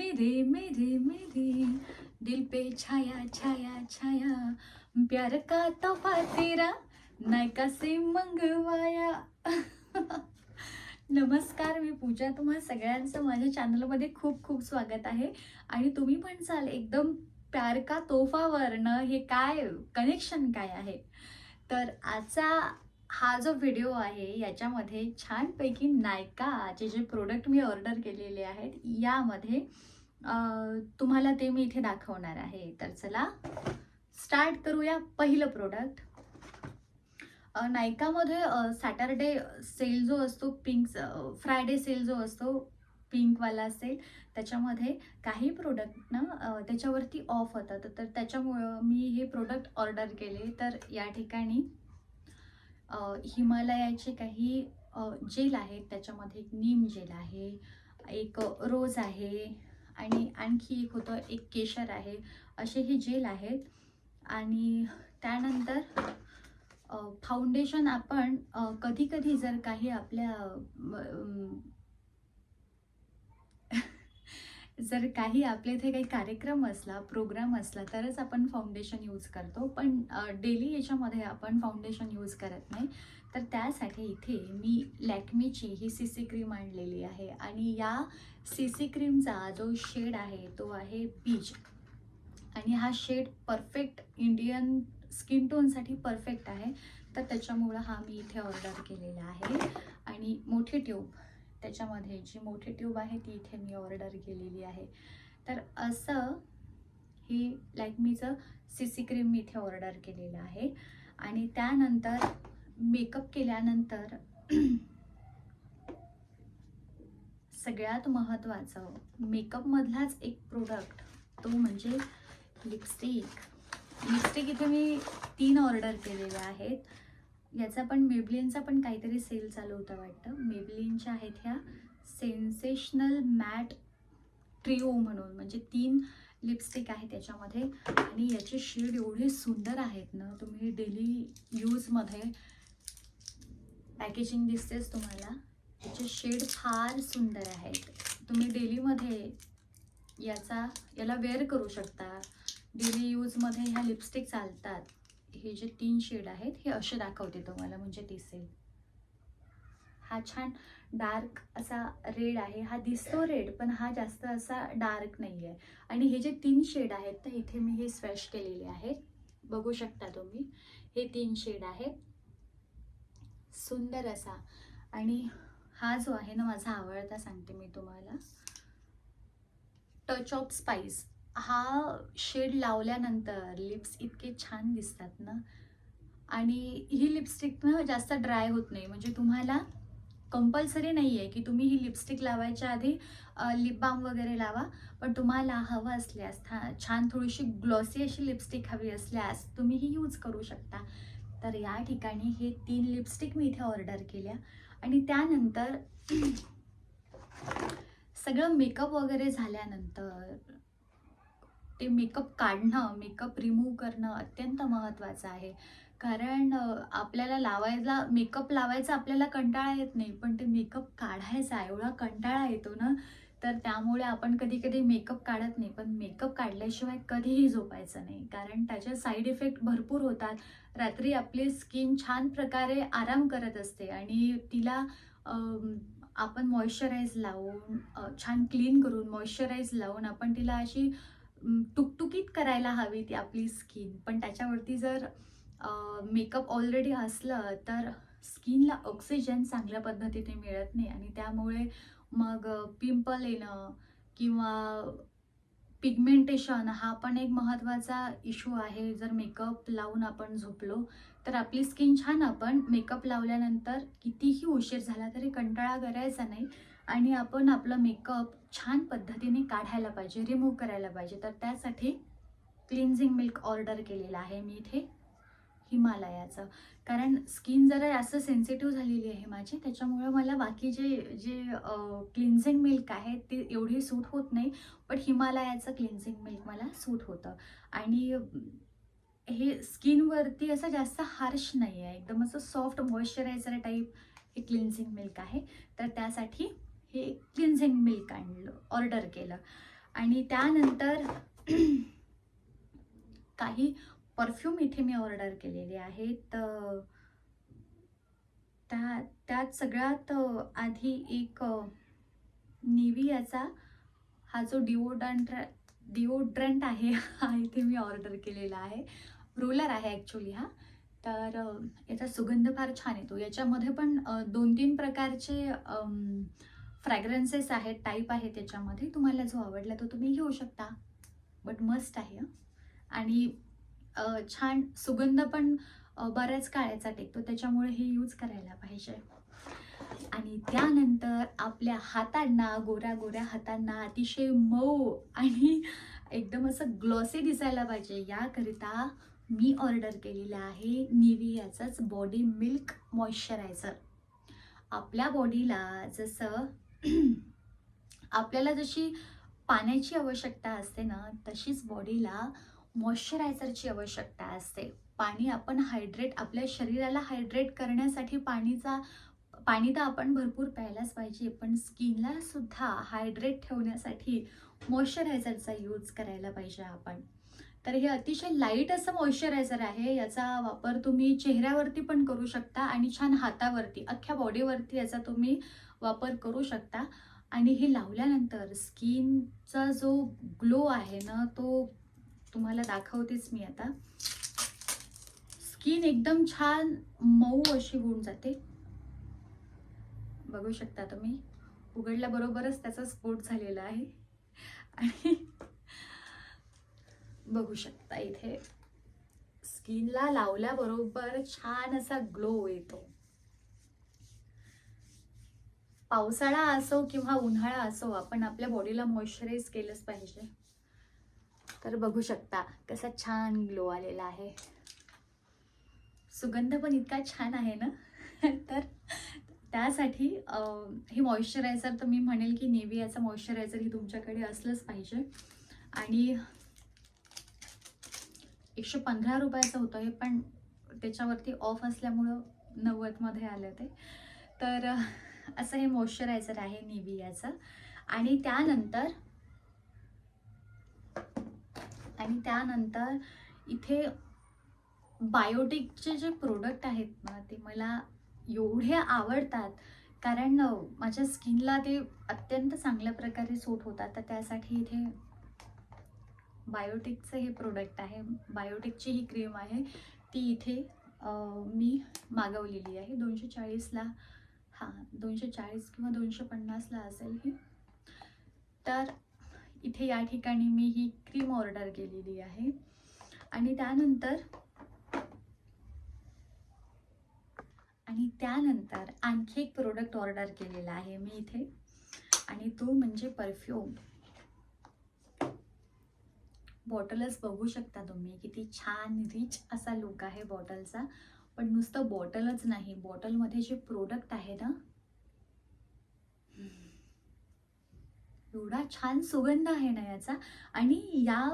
मेरे मेरे दिल पे छाया छाया छाया, प्यार का तोहफा तेरा नायका से मंगवाया. नमस्कार, मी पूजा. तुम्हा सगळ्यांचं माझ्या चॅनलमध्ये खूप खूप स्वागत आहे. आणि तुम्ही म्हणसाल एकदम प्यार का तोहफावरनं हे काय कनेक्शन काय आहे? तर आजचा हा जो व्हिडिओ आहे याच्यामध्ये छानपैकी नायकाचे जे प्रोडक्ट मी ऑर्डर केलेले आहेत यामध्ये तुम्हाला ते मी इथे दाखवणार आहे. तर चला स्टार्ट करूया. पहिलं प्रोडक्ट नायकामध्ये सॅटरडे सेल जो असतो, फ्रायडे सेल जो असतो, पिंकवाला सेल, त्याच्यामध्ये काही प्रोडक्ट ना त्याच्यावरती ऑफ होतात. तर त्याच्यामुळं मी हे प्रोडक्ट ऑर्डर केले. तर या ठिकाणी हिमालयाचे काही जेल आहेत. त्याच्यामध्ये एक नीम जेल आहे, एक रोज आहे आणि आणखी एक होतं एक केशर आहे. असे हे जेल आहेत. आणि त्यानंतर फाउंडेशन आपण कधी कधी जर काही आपल्या जर काही आपल्या इथे काही कार्यक्रम असला, प्रोग्राम असला तरच आपण फाउंडेशन यूज करतो, पण डेली याच्यामध्ये आपण फाउंडेशन यूज करत नाही. तर त्यासाठी इथे मी लॅक्मेची ही CC क्रीम आणलेली आहे. आणि या CC क्रीमचा जो शेड आहे तो आहे पीच. आणि हा शेड परफेक्ट इंडियन स्किन टोनसाठी परफेक्ट आहे. तर त्याच्यामुळं हा मी इथे ऑर्डर केलेला आहे. आणि मोठी ट्यूब, त्याच्यामध्ये जी मोठी ट्यूब आहे ती इथे मी ऑर्डर केलेली आहे. तर असं ही लॅक्मीचं CC क्रीम मी इथे ऑर्डर केलेलं आहे. आणि त्यानंतर मेकअप केल्यानंतर सगळ्यात महत्त्वाचं मेकअपमधलाच एक प्रोडक्ट तो म्हणजे लिपस्टिक इथे मी 3 ऑर्डर केलेल्या आहेत. याचा पण मेबलिनचा पण काहीतरी सेल चालू होता वाटतं. मेबलिनच्या आहेत ह्या सेन्सेशनल मॅट ट्रिओ म्हणून, म्हणजे 3 लिपस्टिक आहे त्याच्यामध्ये. आणि याचे शेड एवढे सुंदर आहेत ना, तुम्ही डेली यूजमध्ये पॅकेजिंग दिसतेच तुम्हाला. याचे शेड फार सुंदर आहेत. तुम्ही डेलीमध्ये याला वेअर करू शकता. डेली यूजमध्ये ह्या लिपस्टिक चालतात. हे जे 3 शेड आहेत हे असे दाखवते तुम्हाला, म्हणजे दिसेल. हा छान डार्क असा रेड आहे. हा दिसतो रेड, पण हा जास्त असा डार्क नाही आहे. आणि हे जे 3 शेड आहेत तर इथे मी हे स्वॅश केलेले आहेत, बघू शकता तुम्ही. हे 3 शेड आहेत, सुंदर असा. आणि हा जो आहे ना माझा आवडता, सांगते मी तुम्हाला, टच ऑफ स्पाइस. हा शेड लावल्यानंतर लिप्स इतके छान दिसतात ना. आणि ही लिपस्टिक ना जास्त ड्राय होत नाही. म्हणजे तुम्हाला कंपल्सरी नाही आहे की तुम्ही ही लिपस्टिक लावायच्या आधी लिप बाम वगैरे लावा. पण तुम्हाला हवं असल्यास छान थोडीशी ग्लॉसी अशी लिपस्टिक हवी असल्यास तुम्ही ही यूज करू शकता. तर या ठिकाणी हे 3 लिपस्टिक मी इथे ऑर्डर केल्या. आणि त्यानंतर सगळं मेकअप वगैरे झाल्यानंतर ते मेकअप काढणं, मेकअप रिमूव्ह करणं अत्यंत महत्त्वाचं आहे. कारण आपल्याला मेकअप लावायचा आपल्याला कंटाळा येत नाही, पण ते मेकअप काढायचा एवढा कंटाळा येतो ना. तर त्यामुळे आपण कधी कधी मेकअप काढत नाही. पण मेकअप काढल्याशिवाय कधीही झोपायचं नाही, कारण त्याचे साईड इफेक्ट भरपूर होतात. रात्री आपली स्किन छान प्रकारे आराम करत असते आणि तिला आपण मॉइश्चराईज लावून छान क्लीन करून मॉइश्चराईज लावून आपण तिला अशी टुकटुकीत करायला हवी ती आपली स्किन. पण त्याच्यावरती जर मेकअप ऑलरेडी असलं तर स्किनला ऑक्सिजन चांगल्या पद्धतीने मिळत नाही. आणि त्यामुळे मग पिंपल येणं किंवा पिगमेंटेशन हा पण एक महत्त्वाचा इश्यू आहे. जर मेकअप लावून आपण झोपलो तर आपली स्किन छान, आपण मेकअप लावल्यानंतर कितीही उशीर झाला तरी कंटाळा करायचा नाही. आणि आपण आपलं मेकअप छान पद्धतीने काढायला पाहिजे, रिमूव्ह करायला पाहिजे. तर त्यासाठी क्लिन्झिंग मिल्क ऑर्डर केलेलं आहे मी इथे हिमालयाचं. कारण स्किन जरा जास्त सेन्सिटिव्ह झालेली आहे माझी, त्याच्यामुळे मला बाकी जे क्लिन्झिंग मिल्क आहे ते एवढी सूट होत नाही. पण हिमालयाचं क्लिन्झिंग मिल्क मला सूट होतं. आणि हे स्किनवरती असं जास्त हार्श नाही आहे, एकदम असं सॉफ्ट मॉइश्चरायझर टाईप हे क्लिन्झिंग मिल्क आहे. तर त्यासाठी हे क्लिन्झिंग मिल्क ऑर्डर केलं. आणि त्यानंतर काही परफ्यूम इथे मी ऑर्डर केलेले आहेत. त्यात सगळ्यात आधी एक निव्हियाचा हा जो डिओड्रंट आहे हा इथे मी ऑर्डर केलेला आहे. रोलर आहे ॲक्च्युली हा. तर याचा सुगंध फार छान येतो. याच्यामध्ये पण 2-3 प्रकारचे फ्रॅग्रन्सेस आहेत, टाईप आहे त्याच्यामध्ये. तुम्हाला जो आवडला तो तुम्ही घेऊ शकता. बट मस्त आहे हं. आणि छान सुगंध पण बऱ्याच काळाचा टिकतो, त्याच्यामुळे हे यूज करायला पाहिजे. आणि त्यानंतर आपल्या हातांना, गोऱ्या गोऱ्या हातांना अतिशय मऊ आणि एकदम असं ग्लॉसी दिसायला पाहिजे, याकरिता मी ऑर्डर केलेलं आहे निव्हियाचंच बॉडी मिल्क मॉइश्चरायझर. आपल्या बॉडीला जसं आपल्याला जशी पाण्याची आवश्यकता असते ना, तशीच बॉडीला मॉइश्चरायझरची आवश्यकता असते. पाणी आपण आपल्या शरीराला हायड्रेट करण्यासाठी पाणी तर आपण भरपूर प्यायलाच पाहिजे, पण स्किनला सुद्धा हायड्रेट ठेवण्यासाठी मॉइश्चरायझरचा यूज करायला पाहिजे आपण. तर हे अतिशय लाईट असं मॉइश्चरायझर आहे. याचा वापर तुम्ही चेहऱ्यावरती पण करू शकता आणि छान हातावरती, अख्ख्या बॉडीवरती याचा तुम्ही वापर करू शकता. आणि हे लावल्यानंतर स्किनचा जो ग्लो आहे ना, तो तुम्हाला दाखवतेच मी आता. स्किन एकदम छान मऊ अशी होऊन जाते. बघू शकता तुम्ही. उघडल्याबरोबरच त्याचा स्फोट झालेला आहे. आणि बघू शकता इथे स्किनला लावल्याबरोबर छान असा ग्लो येतो. पावसाळा असो किंवा उन्हाळा असो, आपण आपल्या बॉडीला मॉइश्चराईज केलंच पाहिजे. तर बघू शकता कसा छान ग्लो आलेला आहे. सुगंध पण इतका छान आहे ना. तर त्यासाठी हे मॉइश्चरायझर तर मी म्हणेल की निव्हियाचं मॉइश्चरायझर ही तुमच्याकडे असलंच पाहिजे. आणि 115 रुपयाचं होतं हे, पण त्याच्यावरती ऑफ असल्यामुळं 90 मध्ये आलं ते. तर असं हे मॉइश्चरायझर आहे निव्हियाचं. आणि त्यानंतर इथे बायोटिकचे जे प्रोडक्ट आहेत ना, ते मला एवढे आवडतात, कारण माझ्या स्किनला ते अत्यंत चांगल्या प्रकारे सूट होतात. तर त्यासाठी इथे बायोटिकचं हे प्रोडक्ट आहे. बायोटिकची ही क्रीम आहे, ती इथे मी मागवलेली आहे. 240ला, हां 240 किंवा 250ला असेल ही. तर इथे या ठिकाणी मी ही क्रीम ऑर्डर केलेली आहे. आणि त्यानंतर आणखी एक प्रोडक्ट ऑर्डर केलेला आहे मी इथे, आणि तो म्हणजे परफ्यूम. बॉटलच बघू शकता तुम्ही, किती छान रिच असा लुक आहे बॉटलचा. पण नुसतं बॉटलच नाही, बॉटलमध्ये जे प्रोडक्ट आहे ना, एवढा छान सुगंध आहे ना याचा. आणि या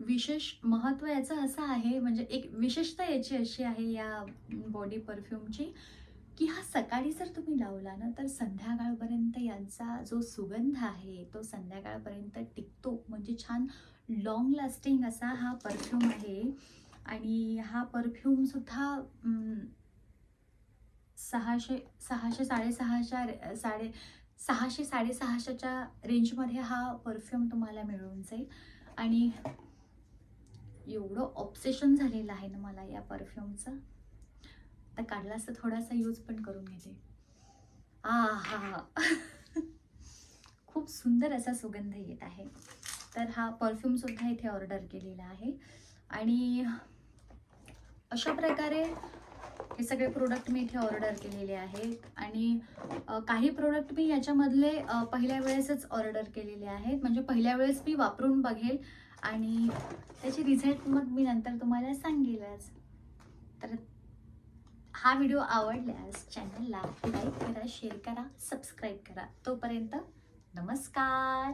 विशेष महत्त्व याचं असं आहे, म्हणजे एक विशेषता याची अशी आहे या बॉडी परफ्यूमची, की हा सकाळी जर तुम्ही लावला ना, तर संध्याकाळपर्यंत यांचा जो सुगंध आहे तो संध्याकाळपर्यंत टिकतो. म्हणजे छान लॉंग लास्टिंग असा हा परफ्यूम आहे. आणि हा परफ्यूमसुद्धा 600-650च्या रेंजमध्ये हा परफ्यूम तुम्हाला मिळून जाईल. आणि एवढं ऑब्सेशन झालेलं आहे ना मला या परफ्यूमचं, तर काढला असता थोडासा यूज पण करून घेते. आहा खूप सुंदर असा सुगंध येत आहे. तर हा परफ्यूमसुद्धा इथे ऑर्डर केलेला आहे. आणि अशा प्रकारे हे सगळे प्रोडक्ट मी इथे ऑर्डर केलेले आहेत. आणि काही प्रोडक्ट मी याच्यामधले पहिल्या वेळेसच ऑर्डर केलेले आहेत, म्हणजे पहिल्या वेळेस मी वापरून बघेल आणि त्याचे रिझल्ट मग मी नंतर तुम्हाला सांगेलच. तर हा व्हिडिओ आवडल्यास चॅनलला लाईक करा, शेअर करा, सबस्क्राईब करा. तोपर्यंत नमस्कार.